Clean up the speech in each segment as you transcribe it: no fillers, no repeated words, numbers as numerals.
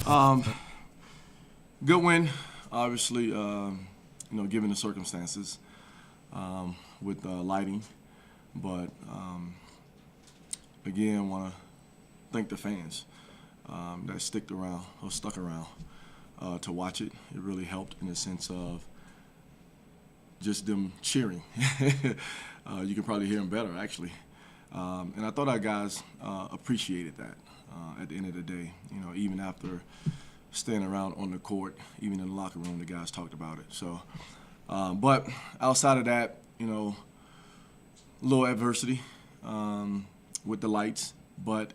Um, Good win, obviously. Given the circumstances with lighting, but again, want to thank the fans that stuck around to watch it. It really helped in the sense of just them cheering. You can probably hear them better, actually. And I thought our guys appreciated that at the end of the day. Even after staying around on the court, even in the locker room, the guys talked about it. So, but outside of that, a little adversity with the lights, but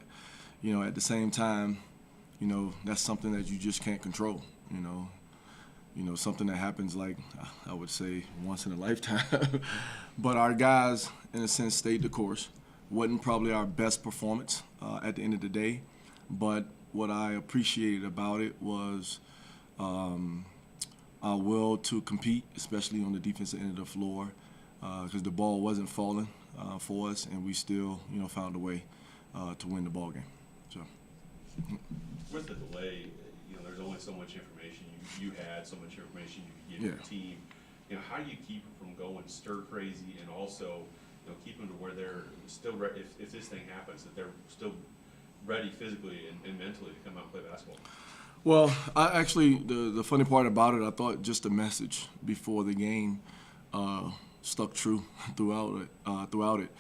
at the same time, that's something that you just can't control. Something that happens, like I would say, once in a lifetime. But our guys, in a sense, stayed the course. Wasn't probably our best performance at the end of the day, but what I appreciated about it was our will to compete, especially on the defensive end of the floor, because the ball wasn't falling for us, and we still, found a way to win the ball game. So, with the delay, there's only so much information you had, so much information you could give your team. How do you keep them from going stir crazy, and also, keep them to where they're still ready if this thing happens, that they're still ready physically and mentally to come out and play basketball? Well, the funny part about it, I thought just the message before the game stuck true throughout it.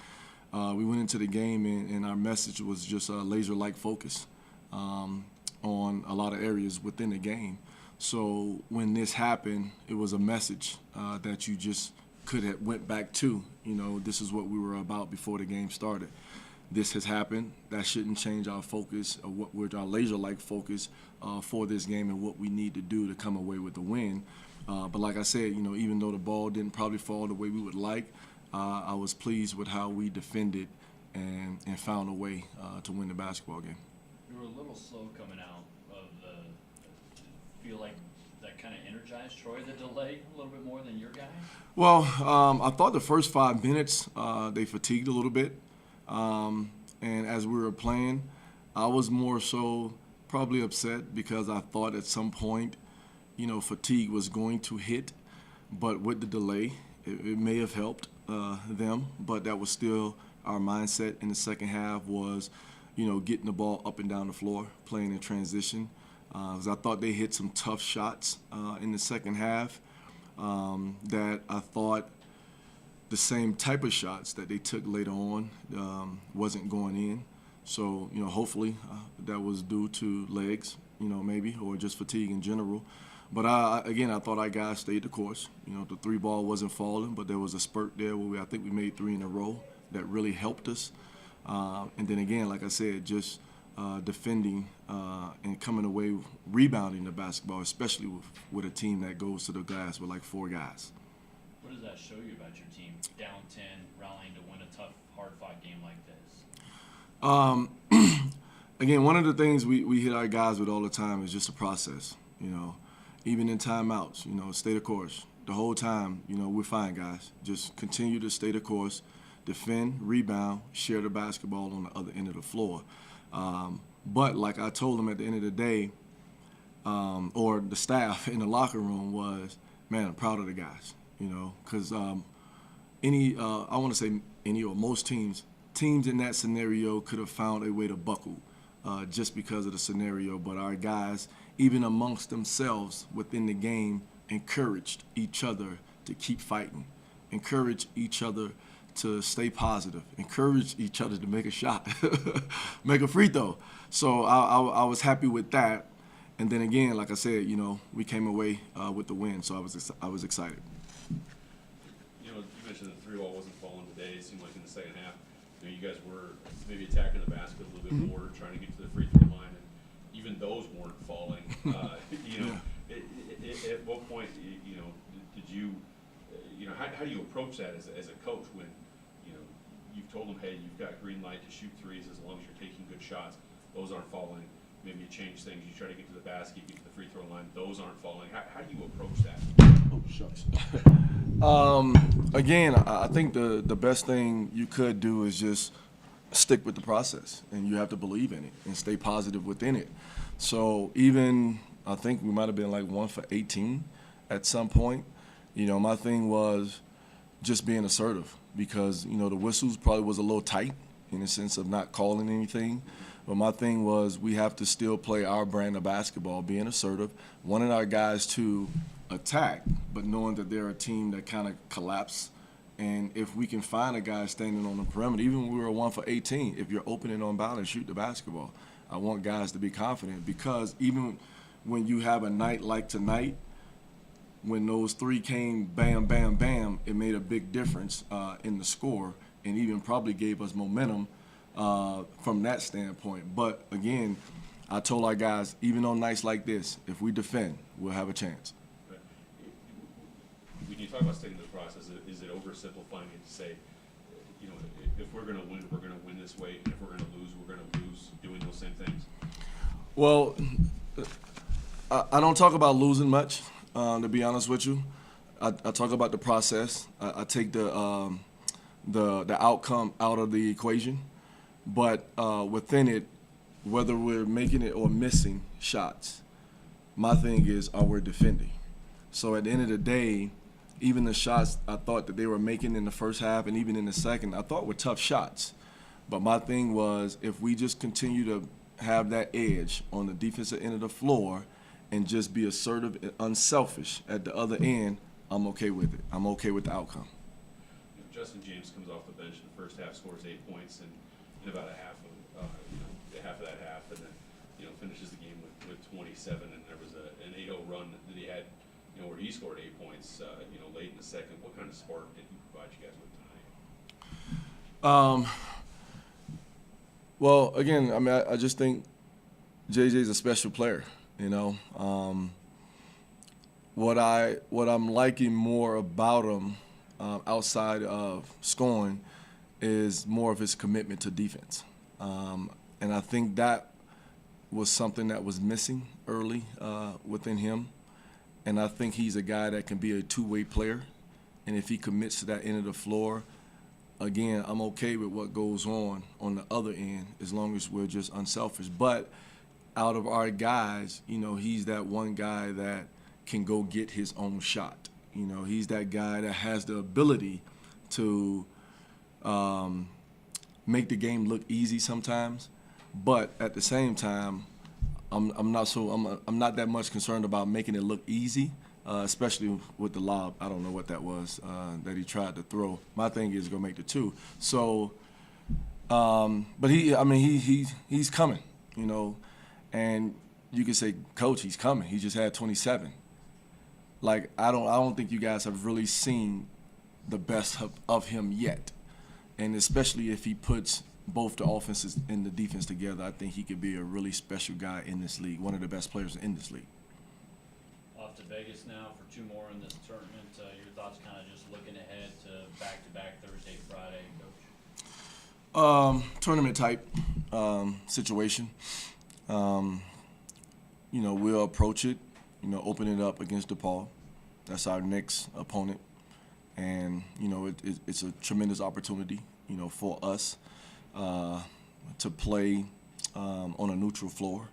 We went into the game and our message was just a laser-like focus on a lot of areas within the game. So when this happened, it was a message that you just could have went back to. This is what we were about before the game started. This has happened. That shouldn't change our focus, our laser-like focus for this game and what we need to do to come away with the win. But like I said, even though the ball didn't probably fall the way we would like, I was pleased with how we defended and found a way to win the basketball game. You were a little slow coming out of feel like that kind of energized Troy, the delay, a little bit more than your guys? Well, I thought the first 5 minutes they fatigued a little bit. And as we were playing, I was more so probably upset because I thought at some point, fatigue was going to hit. But with the delay, it may have helped them, but that was still our mindset in the second half was, getting the ball up and down the floor, playing in transition. Because I thought they hit some tough shots in the second half that I thought the same type of shots that they took later on wasn't going in. So, hopefully that was due to legs, maybe, or just fatigue in general. But I thought our guys stayed the course. The three ball wasn't falling, but there was a spurt there where I think we made 3 in a row that really helped us. And then again, like I said, just defending and coming away, rebounding the basketball, especially with a team that goes to the glass with like 4 guys. What does that show you about your team? Down 10, rallying to win a tough, hard-fought game like this. Again, one of the things we hit our guys with all the time is just a process. Even in timeouts, stay the course. The whole time, we're fine, guys. Just continue to stay the course, defend, rebound, share the basketball on the other end of the floor. But like I told them at the end of the day, or the staff in the locker room was, man, I'm proud of the guys. Because I want to say any or most teams in that scenario could have found a way to buckle just because of the scenario. But our guys, even amongst themselves within the game, encouraged each other to keep fighting, encouraged each other to stay positive, encourage each other to make a shot, make a free throw. So I was happy with that. And then again, like I said, we came away with the win, so I was excited. You mentioned the 3-ball wasn't falling today. It seemed like in the second half, you guys were maybe attacking the basket a little bit more, trying to get to the free throw line, and even those weren't falling. At what point, did you, how do you approach that as a coach when, you've told them, hey, you've got green light to shoot threes as long as you're taking good shots. Those aren't falling. Maybe you change things. You try to get to the basket, get to the free throw line. Those aren't falling. How do you approach that? Oh, shucks. Again, I think the best thing you could do is just stick with the process, and you have to believe in it and stay positive within it. So even I think we might have been like 1 for 18 at some point. My thing was just being assertive because, the whistles probably was a little tight in the sense of not calling anything. But my thing was we have to still play our brand of basketball, being assertive, wanting our guys to attack, but knowing that they're a team that kind of collapse. And if we can find a guy standing on the perimeter, even when we were 1 for 18, if you're opening on balance, shoot the basketball. I want guys to be confident because even when you have a night like tonight, when those three came bam, bam, bam, it made a big difference in the score and even probably gave us momentum from that standpoint. But again, I told our guys, even on nights like this, if we defend, we'll have a chance. When you talk about sticking to the process, is it oversimplifying it to say, if we're going to win, we're going to win this way, and if we're going to lose, we're going to lose doing those same things? Well, I don't talk about losing much, to be honest with you. I talk about the process. I take the outcome out of the equation, but within it, whether we're making it or missing shots, my thing is, are we defending? So at the end of the day, even the shots I thought that they were making in the first half and even in the second, I thought were tough shots. But my thing was, if we just continue to have that edge on the defensive end of the floor and just be assertive and unselfish at the other end, I'm okay with it. I'm okay with the outcome. Justin James comes off the bench in the first half, scores 8 points, and in about half of that half, and then finishes the game with 27. And there was an 8-0 run that he had, where he scored 8 points, late in the second. What kind of spark did he provide you guys with tonight? Well, again, I mean, I just think JJ's a special player. What I'm liking more about him, outside of scoring, is more of his commitment to defense, and I think that was something that was missing early within him. And I think he's a guy that can be a two-way player, and if he commits to that end of the floor, again, I'm okay with what goes on the other end as long as we're just unselfish. But out of our guys, he's that one guy that can go get his own shot. He's that guy that has the ability to make the game look easy sometimes, but at the same time, I'm not that much concerned about making it look easy, especially with the lob. I don't know what that was that he tried to throw. My thing is going to make the two. So, but he's coming, and you can say, Coach, he's coming. He just had 27. Like I don't think you guys have really seen the best of him yet, and especially if he puts both the offenses and the defense together, I think he could be a really special guy in this league, one of the best players in this league. Off to Vegas now for 2 more in this tournament. Your thoughts kind of just looking ahead to back-to-back Thursday, Friday, Coach? Tournament type situation. We'll approach it, open it up against DePaul. That's our next opponent. And, it's a tremendous opportunity, for us to play on a neutral floor.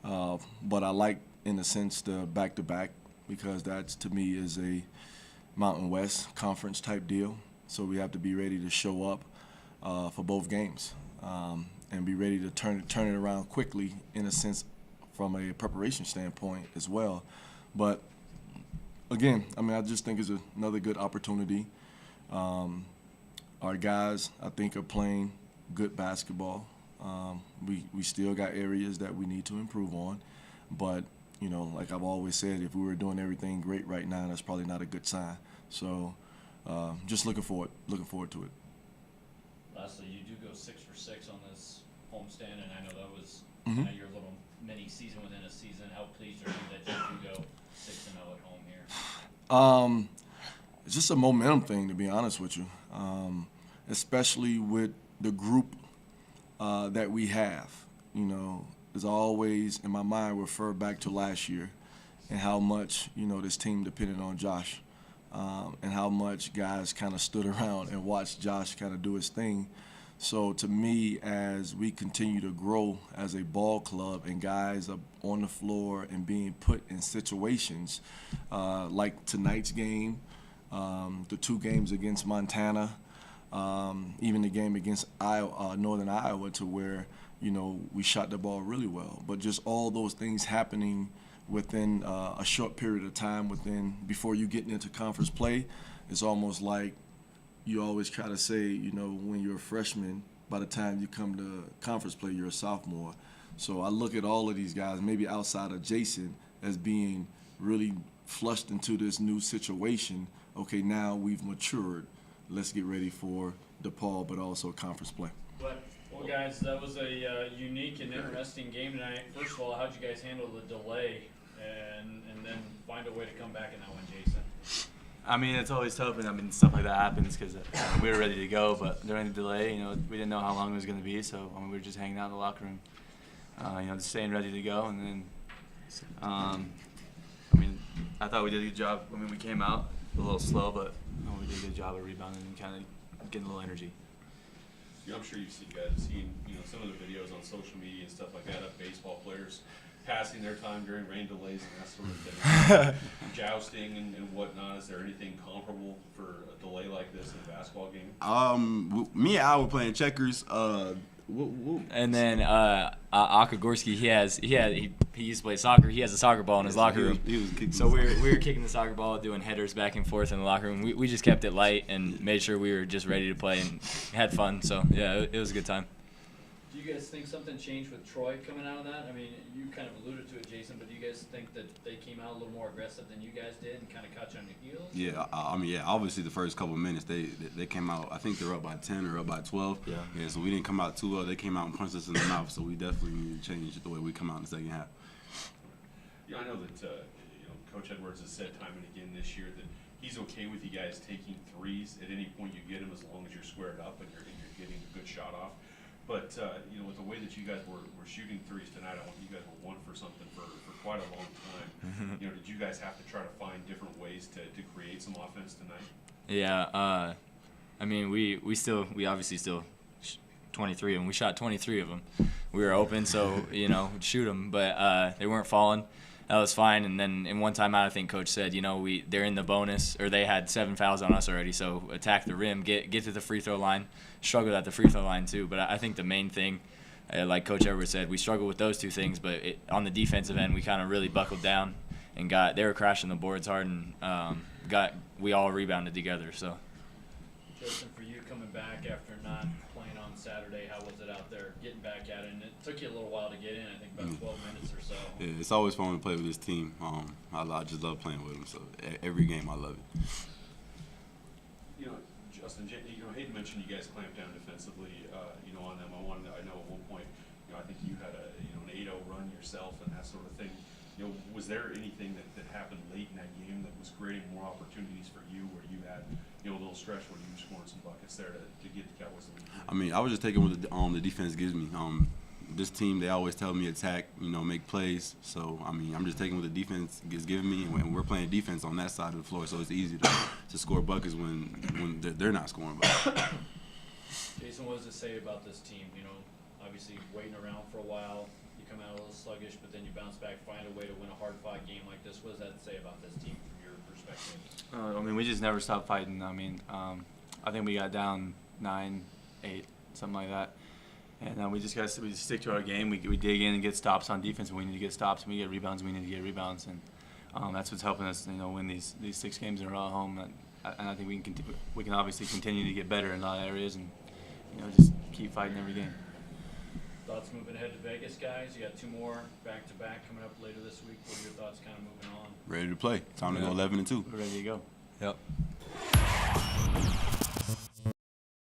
But I like, in a sense, the back-to-back because that, to me, is a Mountain West conference type deal. So we have to be ready to show up for both games and be ready to turn it around quickly, in a sense, from a preparation standpoint as well. But, again, I just think it's another good opportunity. Our guys, I think, are playing good basketball. We still got areas that we need to improve on. But, like I've always said, if we were doing everything great right now, that's probably not a good sign. So just looking forward to it. Lastly, you do go 6 for 6 on this homestand, and I know that was your little mini season within a season. How pleased are you that you do go 6-0 at home here? It's just a momentum thing, to be honest with you, especially with the group that we have. As I always, in my mind, refer back to last year and how much, this team depended on Josh and how much guys kind of stood around and watched Josh kind of do his thing. So to me, as we continue to grow as a ball club and guys are on the floor and being put in situations like tonight's game, the 2 games against Montana, even the game against Northern Iowa, to where, you know, we shot the ball really well. But just all those things happening within a short period of time before you get into conference play, it's almost like you always try to say, you know, when you're a freshman, by the time you come to conference play, you're a sophomore. So I look at all of these guys, maybe outside of Jason, as being really flushed into this new situation. Okay, now we've matured. Let's get ready for DePaul, but also conference play. Well, guys, that was a unique and interesting game tonight. First of all, how'd you guys handle the delay and then find a way to come back in that one, Jason? I mean, it's always tough, and I mean, stuff like that happens because we were ready to go, but during the delay, you know, we didn't know how long it was going to be, so I mean, we were just hanging out in the locker room, you know, just staying ready to go, and then, I mean, I thought we did a good job. I mean, we came out a little slow, but we did a good job of rebounding and kind of getting a little energy. Yeah, I'm sure you've seen you know, some of the videos on social media and stuff like that of baseball players passing their time during rain delays and that sort of thing. Jousting and whatnot. Is there anything comparable for a delay like this in a basketball game? Me and Al were playing checkers. And then Akagorski, he used to play soccer. He has a soccer ball in his locker room. He was kicking So we were kicking the soccer ball, doing headers back and forth in the locker room. We just kept it light and made sure we were just ready to play and had fun. So yeah, it was a good time. Do you guys think something changed with Troy coming out of that? I mean, you kind of alluded to it, Jason, but do you guys think that they came out a little more aggressive than you guys did and kind of caught you on your heels? Yeah, I mean, yeah. Obviously, the first couple of minutes, they came out. I think they were up by 10 or up by 12. Yeah. So we didn't come out too well. They came out and punched us in the mouth. So we definitely need to change the way we come out in the second half. Yeah, I know that you know, Coach Edwards has said time and again this year that he's okay with you guys taking threes at any point you get them, as long as you're squared up and you're getting a good shot off. But you know, with the way that you guys were shooting threes tonight, I want you guys were 1 for something for quite a long time. You know, did you guys have to try to find different ways to create some offense tonight? Yeah, I mean, we obviously still 23 and we shot 23 of them. We were open, so you know, we'd shoot them, but they weren't falling. That was fine. And then in one timeout, I think Coach said, you know, they're in the bonus, or they had 7 fouls on us already, so attack the rim, get to the free throw line, struggled at the free throw line too. But I think the main thing, like Coach Edwards said, we struggled with those 2 things, but on the defensive end, we kind of really buckled down and they were crashing the boards hard, and we all rebounded together. So. Justin, for you coming back after not playing on Saturday, how was it out there getting back at it? And it took you a little while to get in, I think about 12 minutes or so. Yeah, it's always fun to play with this team. I just love playing with them. So every game I love it. You know, Justin, you know, Hayden mentioned you guys clamped down defensively, you know, on them. I know at one point, you know, I think you had an 8-0 run yourself and that sort of thing. You know, was there anything that happened late in that game that was creating more opportunities for you, where you had, you know, a little stretch where you were scoring some buckets there to get the Cowboys to lead? I mean, I was just taking what the defense gives me. This team, they always tell me attack, you know, make plays. So, I mean, I'm just taking what the defense is giving me, and we're playing defense on that side of the floor, so it's easy to score buckets when they're not scoring buckets. Jason, what does it say about this team? You know, obviously waiting around for a while, you come out a little sluggish, but then you bounce back, find a way to win a hard-fought game like this. What does that say about this team from your perspective? I mean, we just never stopped fighting. I mean, I think we got down 9-8, something like that. And we just stick to our game. We dig in and get stops on defense when we need to get stops. When we get rebounds, we need to get rebounds. And that's what's helping us, you know, win these 6 games in a row at home. And I think we can obviously continue to get better in a lot of areas, and, you know, just keep fighting every game. Thoughts moving ahead to Vegas, guys? You got 2 more back-to-back coming up later this week. What are your thoughts kind of moving on? Ready to play. Time to go 11-2. We're ready to go. Yep.